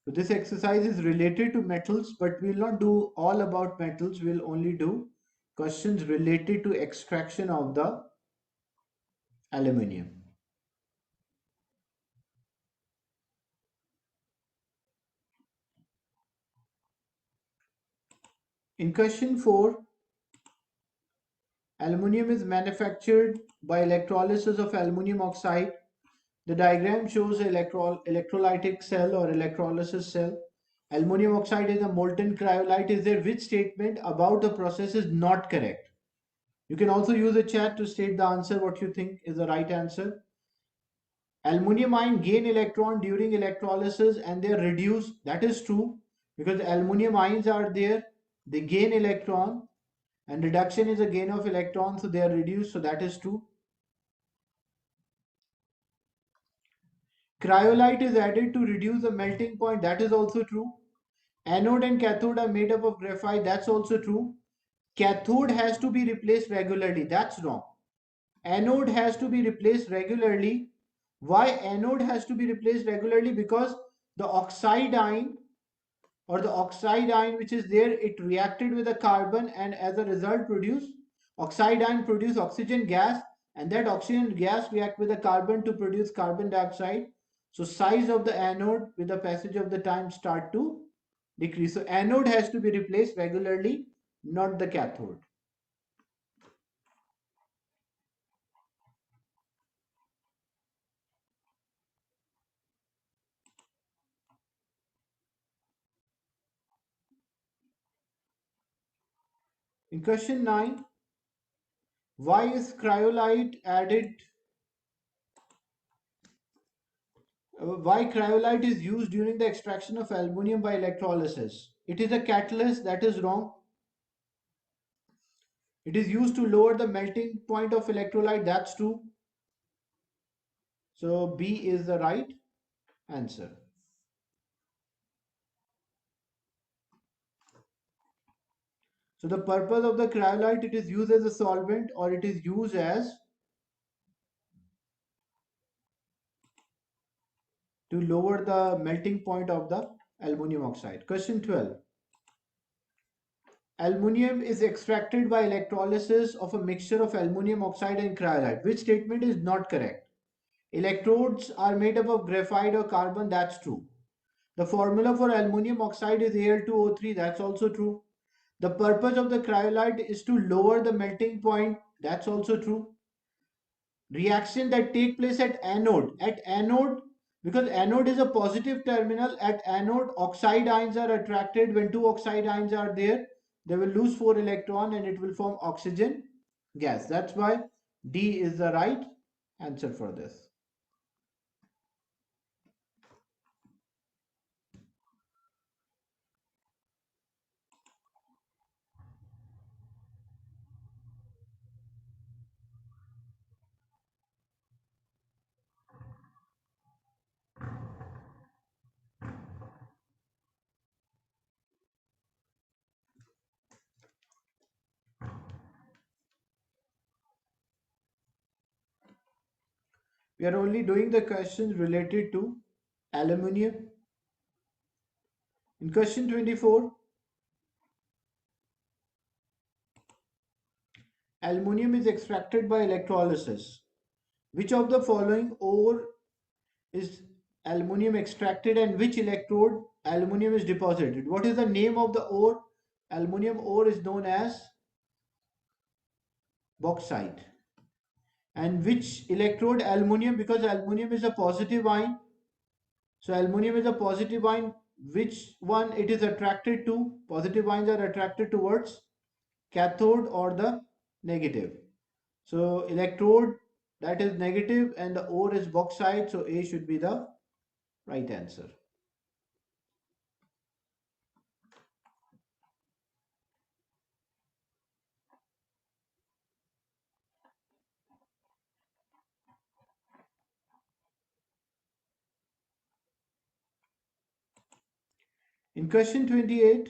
So this exercise is related to metals, but we will not do all about metals. We will only do questions related to extraction of the aluminium. In question 4, aluminium is manufactured by electrolysis of aluminium oxide. The diagram shows an electrolytic cell or electrolysis cell. Aluminium oxide is a molten cryolite. Is there which statement about the process is not correct? You can also use a chat to state the answer, what you think is the right answer. Aluminium ion gain electron during electrolysis and they are reduced. That is true because aluminium ions are there. They gain electron and reduction is a gain of electron, so they are reduced. So that is true. Cryolite is added to reduce the melting point. That is also true. Anode and cathode are made up of graphite. That's also true. Cathode has to be replaced regularly. That's wrong. Anode has to be replaced regularly. Why anode has to be replaced regularly? Because the oxide ion or the oxide ion which is there, it reacted with a carbon and as a result produce oxide ion produce oxygen gas, and that oxygen gas react with the carbon to produce carbon dioxide. So size of the anode with the passage of the time start to decrease. So anode has to be replaced regularly, not the cathode. In question 9, why is cryolite added? Why cryolite is used during the extraction of aluminium by electrolysis? It is a catalyst. That is wrong. It is used to lower the melting point of electrolyte. That's true. So B is the right answer. So the purpose of the cryolite, it is used as a solvent or it is used as to lower the melting point of the aluminum oxide. Question 12. Aluminium is extracted by electrolysis of a mixture of aluminum oxide and cryolite. Which statement is not correct? Electrodes are made up of graphite or carbon. That's true. The formula for aluminum oxide is Al2O3. That's also true. The purpose of the cryolite is to lower the melting point. That's also true. Reaction that take place at anode. At anode, because anode is a positive terminal, at anode oxide ions are attracted. When two oxide ions are there, they will lose 4 electron and it will form oxygen gas. That's why D is the right answer for this. We are only doing the questions related to aluminium. In question 24, aluminium is extracted by electrolysis. Which of the following ore is aluminium extracted and which electrode aluminium is deposited? What is the name of the ore? Aluminium ore is known as bauxite. And which electrode aluminium? Because aluminium is a positive ion. So aluminium is a positive ion. Which one it is attracted to? Positive ions are attracted towards cathode or the negative. So electrode that is negative and the ore is bauxite. So A should be the right answer. In question 28,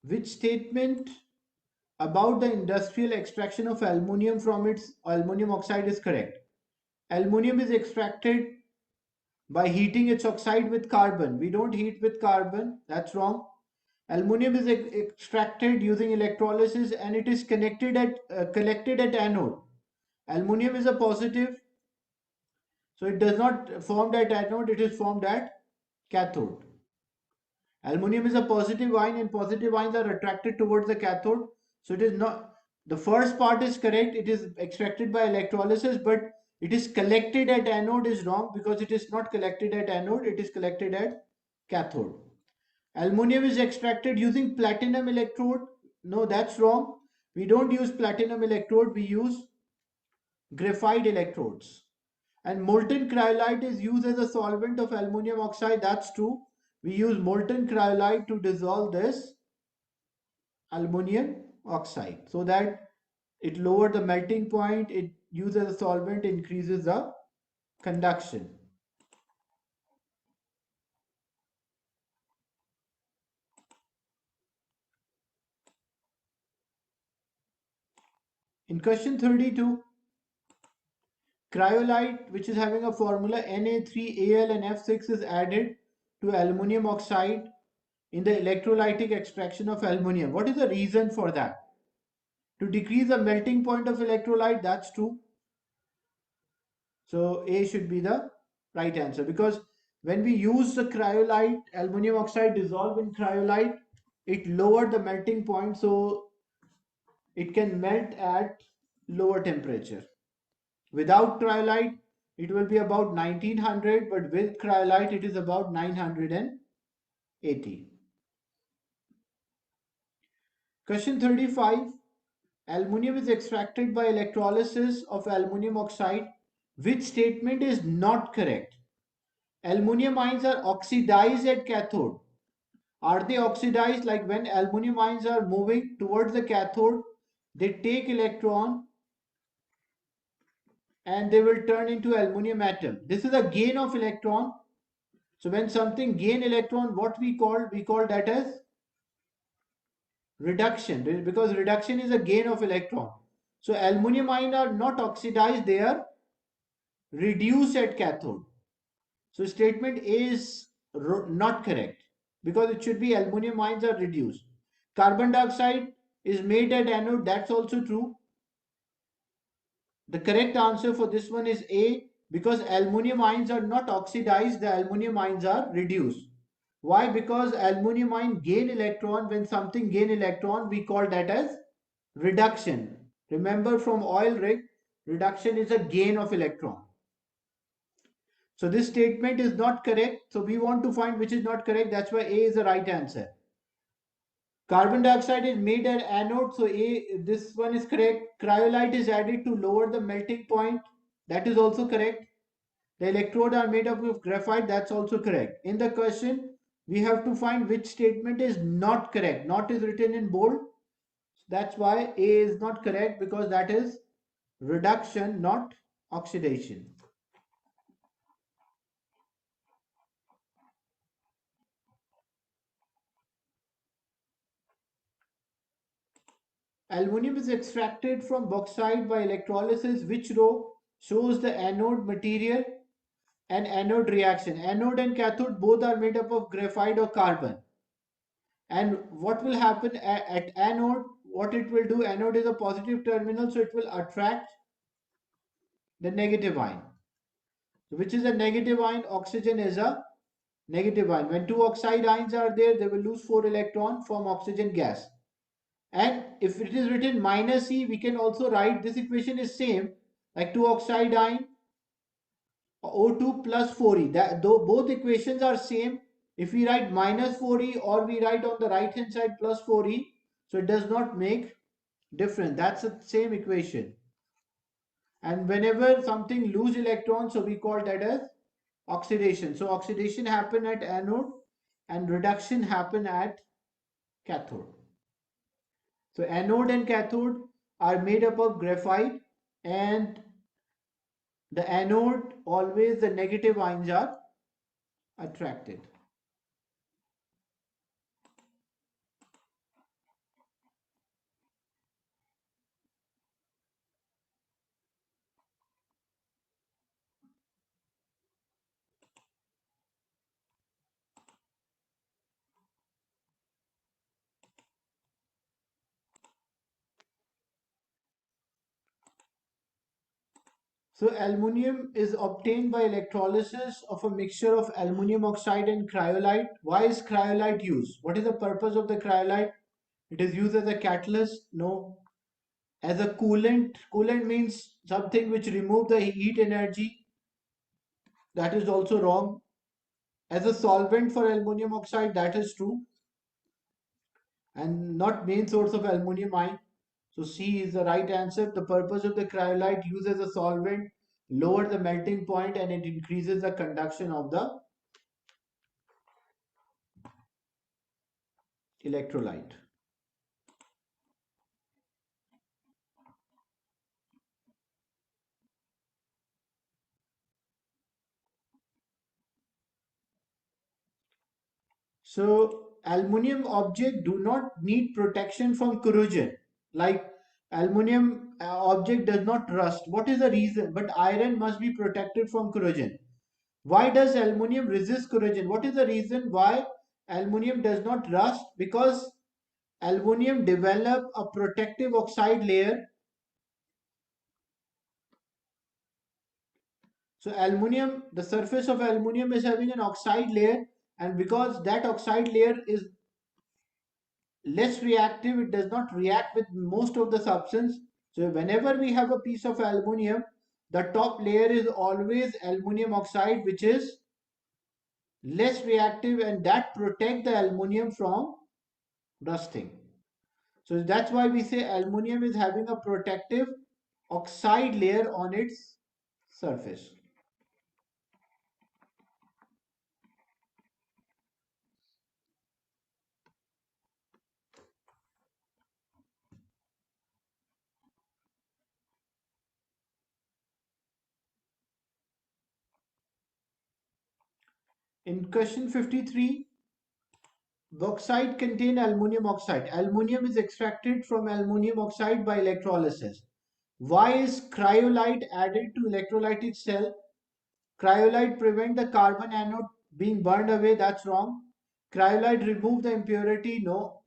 which statement about the industrial extraction of aluminium from its aluminum oxide is correct? Aluminium is extracted by heating its oxide with carbon. We don't heat with carbon. That's wrong. Aluminium is extracted using electrolysis and it is collected at anode. Aluminium is a positive, so it does not formed at anode, it is formed at cathode. Aluminium is a positive ion and positive ions are attracted towards the cathode. So it is not, the first part is correct, it is extracted by electrolysis, but it is collected at anode is wrong because it is not collected at anode, it is collected at cathode. Aluminium is extracted using platinum electrode. No, that's wrong. We don't use platinum electrode, we use graphite electrodes. And molten cryolite is used as a solvent of aluminum oxide. That's true. We use molten cryolite to dissolve this aluminum oxide so that it lowers the melting point, it used as a solvent, increases the conduction. In question 32, cryolite, which is having a formula Na3Al and F6, is added to aluminum oxide in the electrolytic extraction of aluminum. What is the reason for that? To decrease the melting point of electrolyte, that's true. So A should be the right answer because when we use the cryolite, aluminum oxide dissolved in cryolite, it lowered the melting point so it can melt at lower temperature. Without cryolite, it will be about 1900, but with cryolite, it is about 980. Question 35. Aluminium is extracted by electrolysis of aluminum oxide. Which statement is not correct? Aluminium ions are oxidized at cathode. Are they oxidized? Like when aluminum ions are moving towards the cathode, they take electron and they will turn into aluminum atom. This is a gain of electron. So when something gain electron, what we call that as reduction, because reduction is a gain of electron. So aluminum ions are not oxidized, they are reduced at cathode. So statement A is not correct because it should be aluminum ions are reduced. Carbon dioxide is made at anode, that's also true. The correct answer for this one is A because aluminum ions are not oxidized, the aluminum ions are reduced. Why? Because aluminum ion gain electron. When something gain electron, we call that as reduction. Remember from oil rig, reduction is a gain of electron. So this statement is not correct. So we want to find which is not correct. That's why A is the right answer. Carbon dioxide is made at anode. So A, this one is correct. Cryolite is added to lower the melting point. That is also correct. The electrodes are made up of graphite. That's also correct. In the question, we have to find which statement is not correct. Not is written in bold. That's why A is not correct because that is reduction, not oxidation. Aluminium is extracted from bauxite by electrolysis. Which row shows the anode material and anode reaction? Anode and cathode both are made up of graphite or carbon. And what will happen at anode? What it will do, anode is a positive terminal, so it will attract the negative ion. So which is a negative ion? Oxygen is a negative ion. When two oxide ions are there, they will lose 4 electrons, form oxygen gas. And if it is written minus E, we can also write this equation is same like 2 oxide ion O2 plus 4E. That though both equations are same, if we write minus 4E or we write on the right hand side plus 4E, so it does not make difference. That's the same equation. And whenever something lose electrons, so we call that as oxidation. So oxidation happen at anode and reduction happen at cathode. So anode and cathode are made up of graphite, and the anode always the negative ions are attracted. So aluminium is obtained by electrolysis of a mixture of aluminium oxide and cryolite. Why is cryolite used? What is the purpose of the cryolite? It is used as a catalyst? No. As a coolant? Coolant means something which remove the heat energy. That is also wrong. As a solvent for aluminium oxide, that is true. And not main source of aluminium ion. So C is the right answer. The purpose of the cryolite used as a solvent lower the melting point and it increases the conduction of the electrolyte. So aluminium object do not need protection from corrosion. Like aluminium object does not rust. What is the reason? But iron must be protected from corrosion. Why does aluminium resist corrosion? What is the reason why aluminium does not rust? Because aluminium develop a protective oxide layer. So aluminium, the surface of aluminium is having an oxide layer, and because that oxide layer is less reactive, it does not react with most of the substance. So whenever we have a piece of aluminium, the top layer is always aluminium oxide, which is less reactive, and that protect the aluminium from rusting. So that's why we say aluminium is having a protective oxide layer on its surface. In question 53, bauxite contain aluminium oxide. Aluminium is extracted from aluminium oxide by electrolysis. Why is cryolite added to electrolytic cell? Cryolite prevent the carbon anode being burned away. That's wrong. Cryolite remove the impurity. No.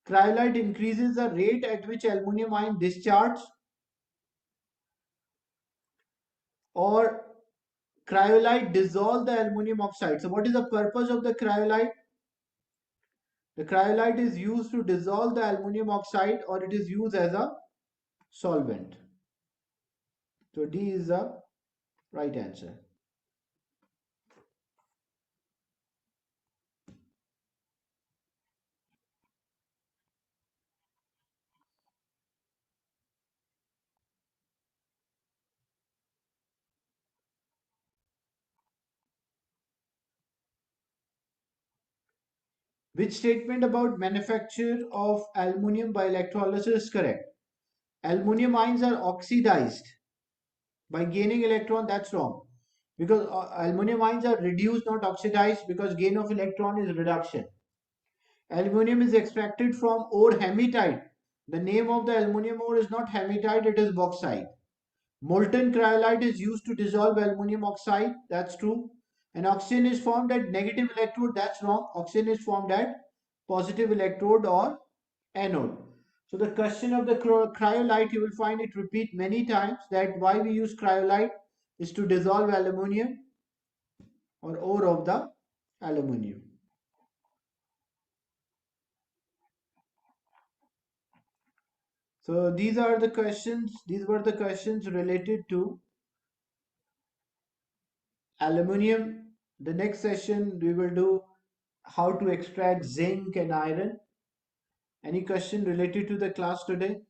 Cryolite increases the rate at which aluminium ion discharge. Or cryolite dissolve the aluminium oxide. So what is the purpose of the cryolite? The cryolite is used to dissolve the aluminium oxide, or it is used as a solvent. So D is the right answer. Which statement about manufacture of aluminium by electrolysis is correct? Aluminium ions are oxidized by gaining electron. That's wrong. Because aluminium ions are reduced, not oxidized, because gain of electron is reduction. Aluminium is extracted from ore hematite. The name of the aluminium ore is not hematite, it is bauxite. Molten cryolite is used to dissolve aluminium oxide. That's true. And oxygen is formed at negative electrode. That's wrong. Oxygen is formed at positive electrode or anode. So the question of the cryolite, you will find it repeat many times, that why we use cryolite is to dissolve aluminium or ore of the aluminium. So these are the questions. These were the questions related to aluminium. The next session we will do how to extract zinc and iron. Any question related to the class today?